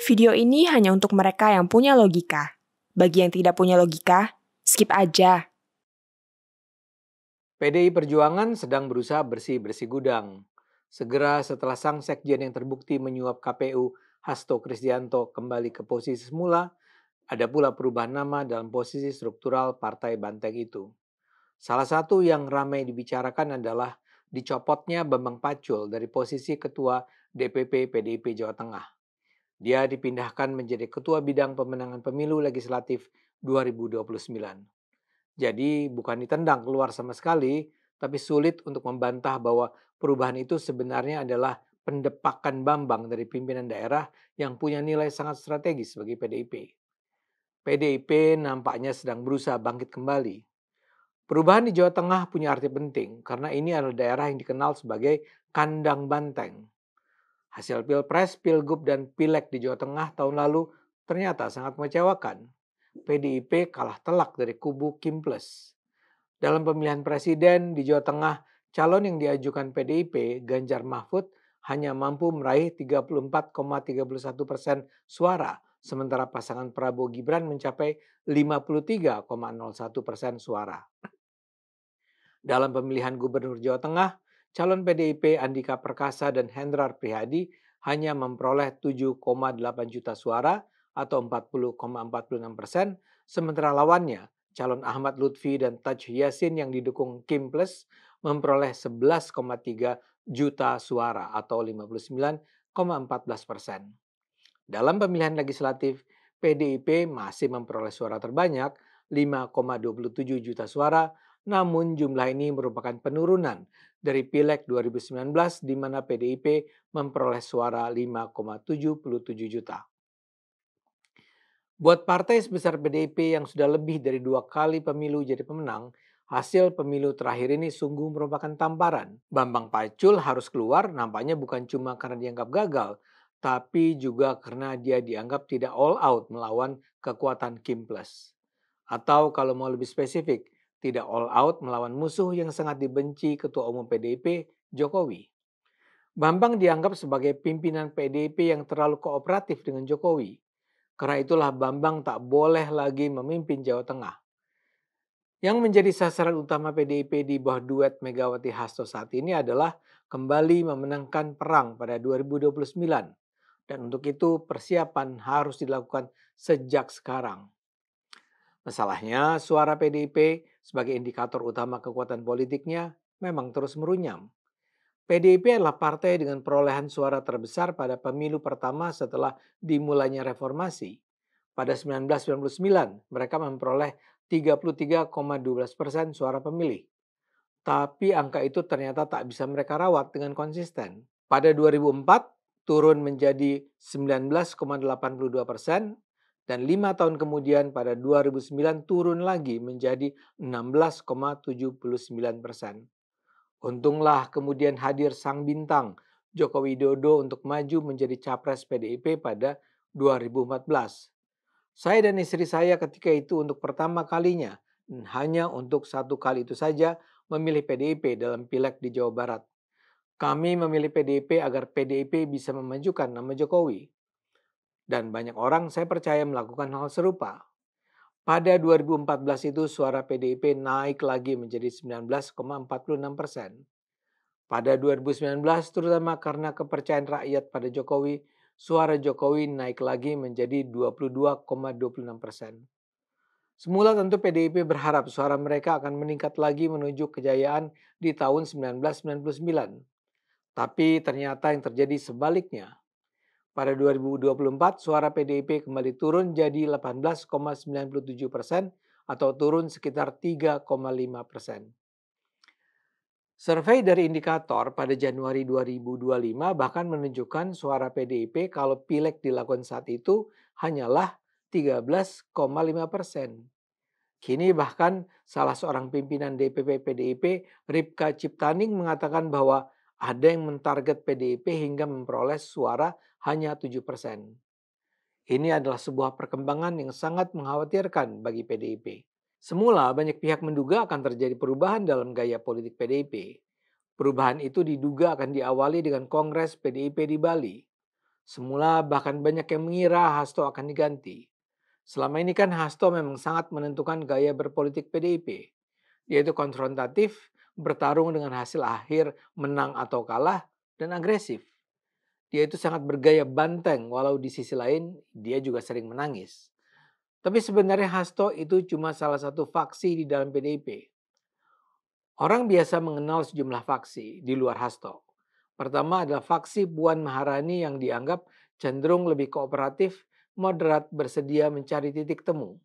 Video ini hanya untuk mereka yang punya logika. Bagi yang tidak punya logika, skip aja. PDI Perjuangan sedang berusaha bersih-bersih gudang. Segera setelah sang sekjen yang terbukti menyuap KPU, Hasto Kristianto, kembali ke posisi semula, ada pula perubahan nama dalam posisi struktural Partai Banteng itu. Salah satu yang ramai dibicarakan adalah dicopotnya Bambang Pacul dari posisi Ketua DPP PDIP Jawa Tengah. Dia dipindahkan menjadi Ketua Bidang Pemenangan Pemilu Legislatif 2029. Jadi bukan ditendang keluar sama sekali, tapi sulit untuk membantah bahwa perubahan itu sebenarnya adalah pendepakan Bambang dari pimpinan daerah yang punya nilai sangat strategis bagi PDIP. PDIP nampaknya sedang berusaha bangkit kembali. Perubahan di Jawa Tengah punya arti penting karena ini adalah daerah yang dikenal sebagai kandang banteng. Hasil Pilpres, Pilgub, dan Pileg di Jawa Tengah tahun lalu ternyata sangat mengecewakan. PDIP kalah telak dari kubu Kim Plus. Dalam pemilihan presiden di Jawa Tengah, calon yang diajukan PDIP, Ganjar Mahfud, hanya mampu meraih 34,31% suara, sementara pasangan Prabowo Gibran mencapai 53,01% suara. Dalam pemilihan gubernur Jawa Tengah, calon PDIP Andika Perkasa dan Hendrar Prihadi hanya memperoleh 7,8 juta suara atau 40,46%, sementara lawannya, calon Ahmad Lutfi dan Taj Yassin yang didukung Kim Plus memperoleh 11,3 juta suara atau 59,14%. Dalam pemilihan legislatif, PDIP masih memperoleh suara terbanyak 5,27 juta suara, namun jumlah ini merupakan penurunan dari Pileg 2019 di mana PDIP memperoleh suara 5,77 juta. Buat partai sebesar PDIP yang sudah lebih dari 2 kali pemilu jadi pemenang, hasil pemilu terakhir ini sungguh merupakan tamparan. Bambang Pacul harus keluar nampaknya bukan cuma karena dianggap gagal, tapi juga karena dia dianggap tidak all out melawan kekuatan Kim Plus. Atau kalau mau lebih spesifik, tidak all out melawan musuh yang sangat dibenci Ketua Umum PDIP, Jokowi. Bambang dianggap sebagai pimpinan PDIP yang terlalu kooperatif dengan Jokowi. Karena itulah Bambang tak boleh lagi memimpin Jawa Tengah. Yang menjadi sasaran utama PDIP di bawah duet Megawati Hasto saat ini adalah kembali memenangkan perang pada 2029. Dan untuk itu persiapan harus dilakukan sejak sekarang. Masalahnya suara PDIP sebagai indikator utama kekuatan politiknya memang terus merunyam. PDIP adalah partai dengan perolehan suara terbesar pada pemilu pertama setelah dimulainya reformasi. Pada 1999, mereka memperoleh 33,12% suara pemilih. Tapi angka itu ternyata tak bisa mereka rawat dengan konsisten. Pada 2004, turun menjadi 19,82%, dan 5 tahun kemudian pada 2009 turun lagi menjadi 16,79%. Untunglah kemudian hadir sang bintang Joko Widodo untuk maju menjadi capres PDIP pada 2014. Saya dan istri saya ketika itu untuk pertama kalinya dan hanya untuk satu kali itu saja memilih PDIP dalam Pileg di Jawa Barat. Kami memilih PDIP agar PDIP bisa memajukan nama Jokowi. Dan banyak orang saya percaya melakukan hal serupa. Pada 2014 itu suara PDIP naik lagi menjadi 19,46%. Pada 2019, terutama karena kepercayaan rakyat pada Jokowi, suara Jokowi naik lagi menjadi 22,26%. Semula tentu PDIP berharap suara mereka akan meningkat lagi menuju kejayaan di tahun 1999. Tapi ternyata yang terjadi sebaliknya. Pada 2024, suara PDIP kembali turun jadi 18,97% atau turun sekitar 3,5%. Survei dari Indikator pada Januari 2025 bahkan menunjukkan suara PDIP kalau Pileg dilakukan saat itu hanyalah 13,5%. Kini bahkan salah seorang pimpinan DPP PDIP, Ripka Ciptaning, mengatakan bahwa ada yang mentarget PDIP hingga memperoleh suara hanya 7%. Ini adalah sebuah perkembangan yang sangat mengkhawatirkan bagi PDIP. Semula banyak pihak menduga akan terjadi perubahan dalam gaya politik PDIP. Perubahan itu diduga akan diawali dengan Kongres PDIP di Bali. Semula bahkan banyak yang mengira Hasto akan diganti. Selama ini kan Hasto memang sangat menentukan gaya berpolitik PDIP, yaitu konfrontatif, bertarung dengan hasil akhir, menang atau kalah, dan agresif. Dia itu sangat bergaya banteng, walau di sisi lain dia juga sering menangis. Tapi sebenarnya Hasto itu cuma salah satu faksi di dalam PDIP. Orang biasa mengenal sejumlah faksi di luar Hasto. Pertama adalah faksi Puan Maharani yang dianggap cenderung lebih kooperatif, moderat, bersedia mencari titik temu.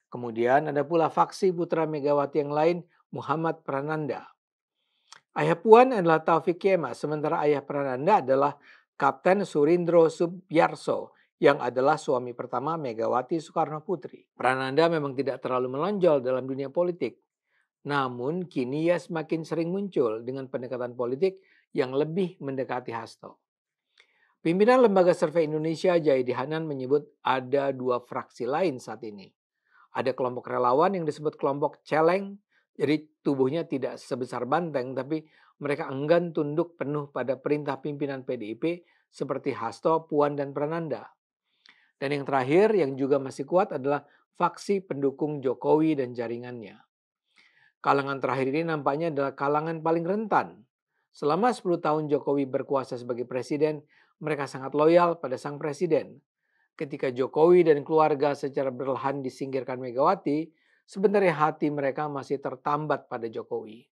Kemudian ada pula faksi putra Megawati yang lain, Muhammad Prananda. Ayah Puan adalah Taufik Kemas, sementara ayah Prananda adalah Kapten Surindro Subyarso yang adalah suami pertama Megawati Soekarno Putri. Prananda memang tidak terlalu menonjol dalam dunia politik. Namun kini ia semakin sering muncul dengan pendekatan politik yang lebih mendekati Hasto. Pimpinan Lembaga Survei Indonesia Jayadi Hanan menyebut ada dua fraksi lain saat ini. Ada kelompok relawan yang disebut kelompok celeng, jadi tubuhnya tidak sebesar banteng tapi mereka enggan tunduk penuh pada perintah pimpinan PDIP seperti Hasto, Puan, dan Prananda. Dan yang terakhir yang juga masih kuat adalah faksi pendukung Jokowi dan jaringannya. Kalangan terakhir ini nampaknya adalah kalangan paling rentan. Selama 10 tahun Jokowi berkuasa sebagai presiden, mereka sangat loyal pada sang presiden. Ketika Jokowi dan keluarga secara berlahan disingkirkan Megawati, sebenarnya hati mereka masih tertambat pada Jokowi.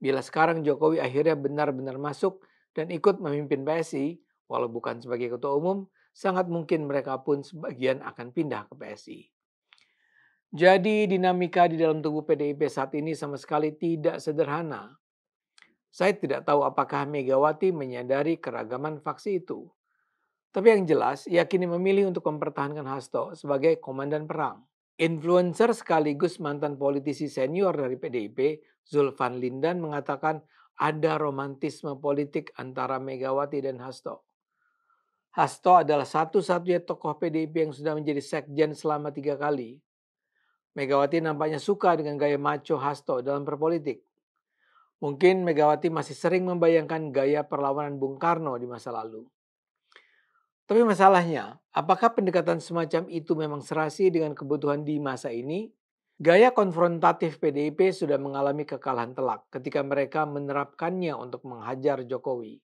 Bila sekarang Jokowi akhirnya benar-benar masuk dan ikut memimpin PSI, walau bukan sebagai ketua umum, sangat mungkin mereka pun sebagian akan pindah ke PSI. Jadi dinamika di dalam tubuh PDIP saat ini sama sekali tidak sederhana. Saya tidak tahu apakah Megawati menyadari keragaman faksi itu. Tapi yang jelas, ia kini memilih untuk mempertahankan Hasto sebagai komandan perang. Influencer sekaligus mantan politisi senior dari PDIP, Zulfan Lindan mengatakan ada romantisme politik antara Megawati dan Hasto. Hasto adalah satu-satunya tokoh PDIP yang sudah menjadi sekjen selama 3 kali. Megawati nampaknya suka dengan gaya macho Hasto dalam berpolitik. Mungkin Megawati masih sering membayangkan gaya perlawanan Bung Karno di masa lalu. Tapi masalahnya, apakah pendekatan semacam itu memang serasi dengan kebutuhan di masa ini? Gaya konfrontatif PDIP sudah mengalami kekalahan telak ketika mereka menerapkannya untuk menghajar Jokowi.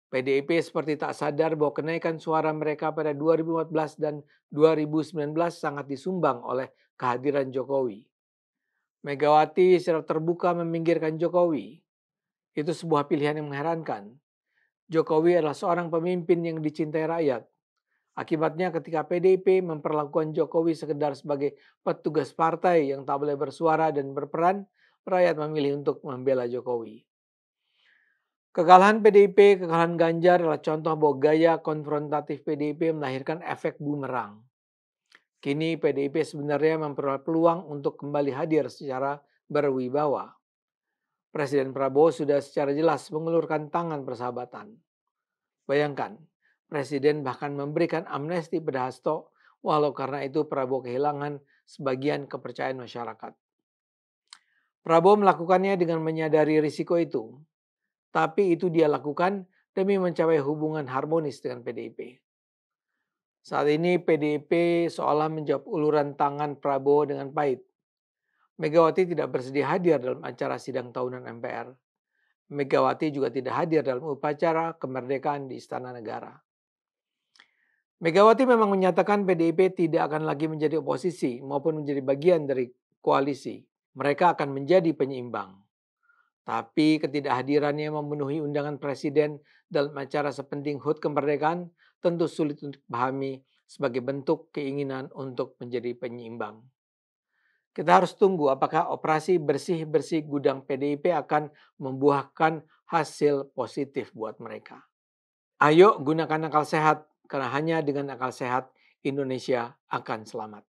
PDIP seperti tak sadar bahwa kenaikan suara mereka pada 2014 dan 2019 sangat disumbang oleh kehadiran Jokowi. Megawati secara terbuka meminggirkan Jokowi. Itu sebuah pilihan yang mengherankan. Jokowi adalah seorang pemimpin yang dicintai rakyat. Akibatnya ketika PDIP memperlakukan Jokowi sekedar sebagai petugas partai yang tak boleh bersuara dan berperan, rakyat memilih untuk membela Jokowi. Kekalahan PDIP, kekalahan Ganjar adalah contoh bahwa gaya konfrontatif PDIP melahirkan efek bumerang. Kini PDIP sebenarnya memperoleh peluang untuk kembali hadir secara berwibawa. Presiden Prabowo sudah secara jelas mengulurkan tangan persahabatan. Bayangkan, Presiden bahkan memberikan amnesti pada Hasto, walau karena itu Prabowo kehilangan sebagian kepercayaan masyarakat. Prabowo melakukannya dengan menyadari risiko itu. Tapi itu dia lakukan demi mencapai hubungan harmonis dengan PDIP. Saat ini PDIP seolah menjawab uluran tangan Prabowo dengan pahit. Megawati tidak bersedia hadir dalam acara sidang tahunan MPR. Megawati juga tidak hadir dalam upacara kemerdekaan di Istana Negara. Megawati memang menyatakan PDIP tidak akan lagi menjadi oposisi maupun menjadi bagian dari koalisi. Mereka akan menjadi penyeimbang. Tapi ketidakhadirannya memenuhi undangan presiden dalam acara sepenting HUT kemerdekaan tentu sulit untuk dipahami sebagai bentuk keinginan untuk menjadi penyeimbang. Kita harus tunggu apakah operasi bersih-bersih gudang PDIP akan membuahkan hasil positif buat mereka. Ayo gunakan akal sehat, karena hanya dengan akal sehat Indonesia akan selamat.